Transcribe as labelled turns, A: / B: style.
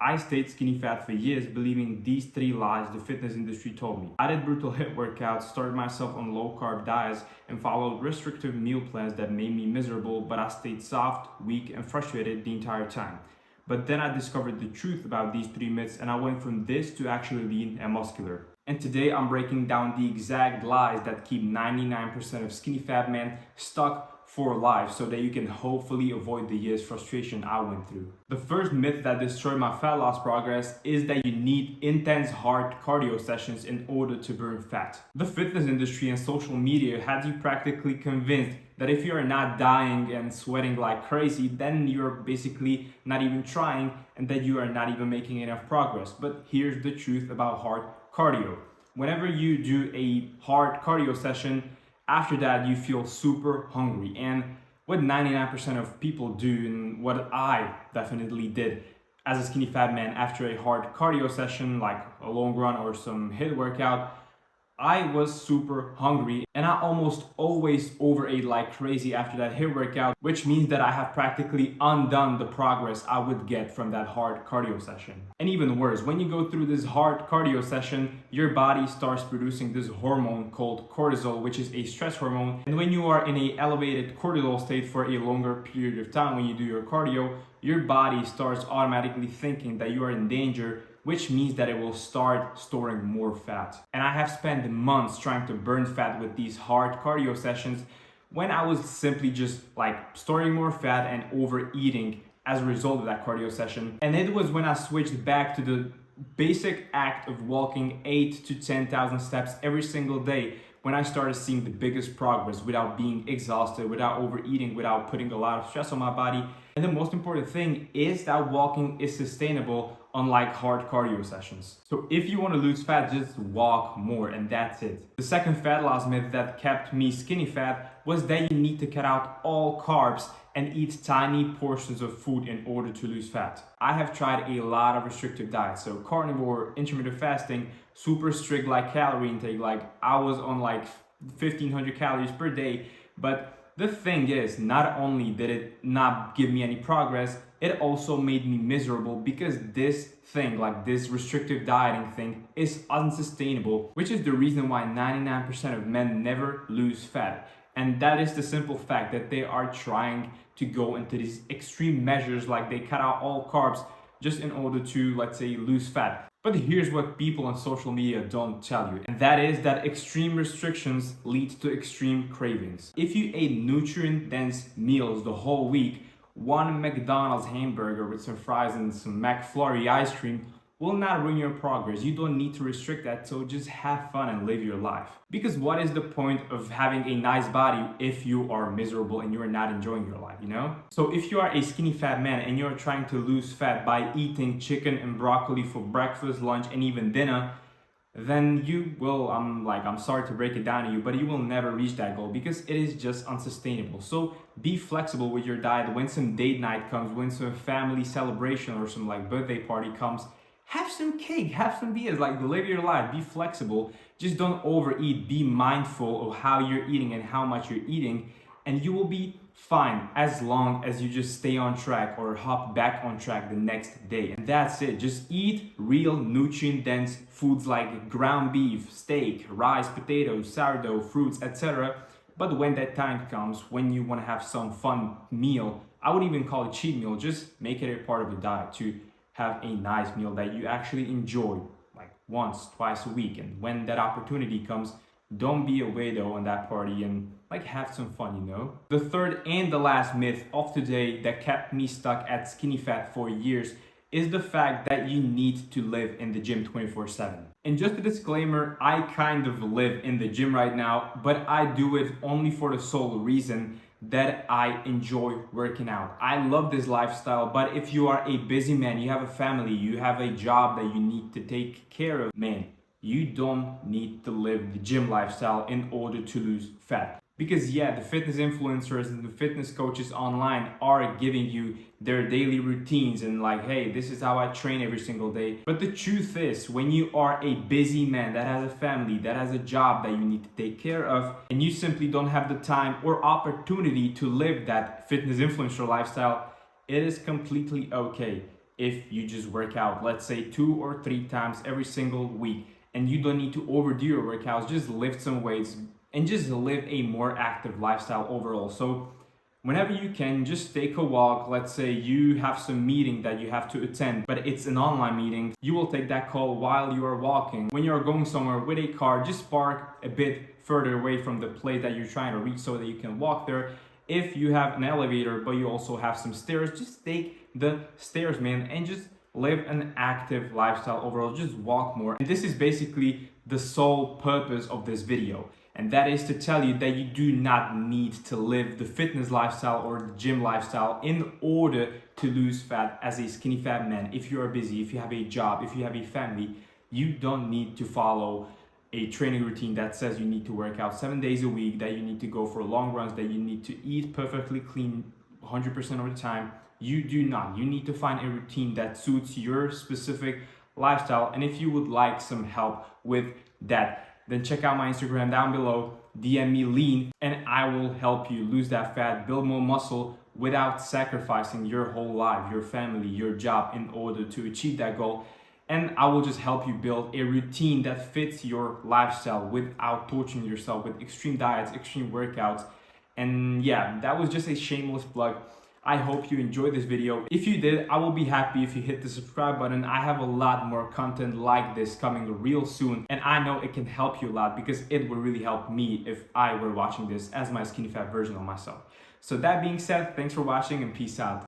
A: I stayed skinny fat for years, believing these three lies the fitness industry told me. I did brutal HIIT workouts, started myself on low carb diets, and followed restrictive meal plans that made me miserable, but I stayed soft, weak, and frustrated the entire time. But then I discovered the truth about these three myths, and I went from this to actually lean and muscular. And today I'm breaking down the exact lies that keep 99% of skinny fat men stuck for life so that you can hopefully avoid the years frustration I went through. The first myth that destroyed my fat loss progress is that you need intense hard cardio sessions in order to burn fat. The fitness industry and social media had you practically convinced that if you are not dying and sweating like crazy, then you're basically not even trying and that you are not even making enough progress. But here's the truth about hard cardio. Whenever you do a hard cardio session, after that you feel super hungry. And what 99% of people do, and what I definitely did as a skinny fat man after a hard cardio session like a long run or some HIIT workout, I was super hungry and I almost always overate like crazy after that HIIT workout, which means that I have practically undone the progress I would get from that hard cardio session. And even worse, when you go through this hard cardio session, your body starts producing this hormone called cortisol, which is a stress hormone. And when you are in an elevated cortisol state for a longer period of time when you do your cardio, your body starts automatically thinking that you are in danger, which means that it will start storing more fat. And I have spent months trying to burn fat with these hard cardio sessions when I was simply just like storing more fat and overeating as a result of that cardio session. And it was when I switched back to the basic act of walking 8 to 10,000 steps every single day when I started seeing the biggest progress without being exhausted, without overeating, without putting a lot of stress on my body. And the most important thing is that walking is sustainable, unlike hard cardio sessions. So if you want to lose fat, just walk more and that's it. The second fat loss myth that kept me skinny fat was that you need to cut out all carbs and eat tiny portions of food in order to lose fat. I have tried a lot of restrictive diets, so carnivore, intermittent fasting, super strict like calorie intake, like I was on like 1500 calories per day, but the thing is, not only did it not give me any progress, it also made me miserable because this thing, like this restrictive dieting thing, is unsustainable, which is the reason why 99% of men never lose fat. And that is the simple fact that they are trying to go into these extreme measures, like they cut out all carbs just in order to, let's say, lose fat. But here's what people on social media don't tell you, and that is that extreme restrictions lead to extreme cravings. If you ate nutrient-dense meals the whole week, one McDonald's hamburger with some fries and some McFlurry ice cream will not ruin your progress. You don't need to restrict that, so just have fun and live your life. Because what is the point of having a nice body if you are miserable and you are not enjoying your life, you know? So if you are a skinny fat man and you're trying to lose fat by eating chicken and broccoli for breakfast, lunch, and even dinner, then you will, I'm sorry to break it down to you, but you will never reach that goal because it is just unsustainable. So be flexible with your diet. When some date night comes, when some family celebration or some like birthday party comes, have some cake, have some beers, like live your life, be flexible. Just don't overeat, be mindful of how you're eating and how much you're eating, and you will be fine as long as you just stay on track or hop back on track the next day. And that's it. Just eat real nutrient-dense foods like ground beef, steak, rice, potatoes, sourdough, fruits, etc. But when that time comes, when you want to have some fun meal, I would even call it cheat meal, just make it a part of the diet to have a nice meal that you actually enjoy like once, twice a week. And when that opportunity comes, don't be a weirdo on that party and like have some fun, you know? The third and the last myth of today that kept me stuck at skinny fat for years is the fact that you need to live in the gym 24/7. And just a disclaimer, I kind of live in the gym right now, but I do it only for the sole reason that I enjoy working out. I love this lifestyle, but if you are a busy man, you have a family, you have a job that you need to take care of, man, you don't need to live the gym lifestyle in order to lose fat. Because yeah, the fitness influencers and the fitness coaches online are giving you their daily routines and like, hey, this is how I train every single day. But the truth is, when you are a busy man that has a family, that has a job that you need to take care of, and you simply don't have the time or opportunity to live that fitness influencer lifestyle, it is completely okay. if you just work out, let's say 2 or 3 times every single week, and you don't need to overdo your workouts, just lift some weights and just live a more active lifestyle overall. So whenever you can, just take a walk. Let's say you have some meeting that you have to attend, but it's an online meeting. You will take that call while you are walking. When you're going somewhere with a car, just park a bit further away from the place that you're trying to reach so that you can walk there. If you have an elevator, but you also have some stairs, just take the stairs, man, and just live an active lifestyle overall. Just walk more. And this is basically the sole purpose of this video. And that is to tell you that you do not need to live the fitness lifestyle or the gym lifestyle in order to lose fat as a skinny fat man. If you are busy, if you have a job, if you have a family, you don't need to follow a training routine that says you need to work out 7 days a week, that you need to go for long runs, that you need to eat perfectly clean 100% of the time. You do not. You need to find a routine that suits your specific lifestyle. And if you would like some help with that, then check out my Instagram down below, DM me lean, and I will help you lose that fat, build more muscle without sacrificing your whole life, your family, your job in order to achieve that goal. And I will just help you build a routine that fits your lifestyle without torturing yourself with extreme diets, extreme workouts. And yeah, that was just a shameless plug. I hope you enjoyed this video. If you did, I will be happy if you hit the subscribe button. I have a lot more content like this coming real soon, and I know it can help you a lot because it would really help me if I were watching this as my skinny fat version of myself. So that being said, thanks for watching and peace out.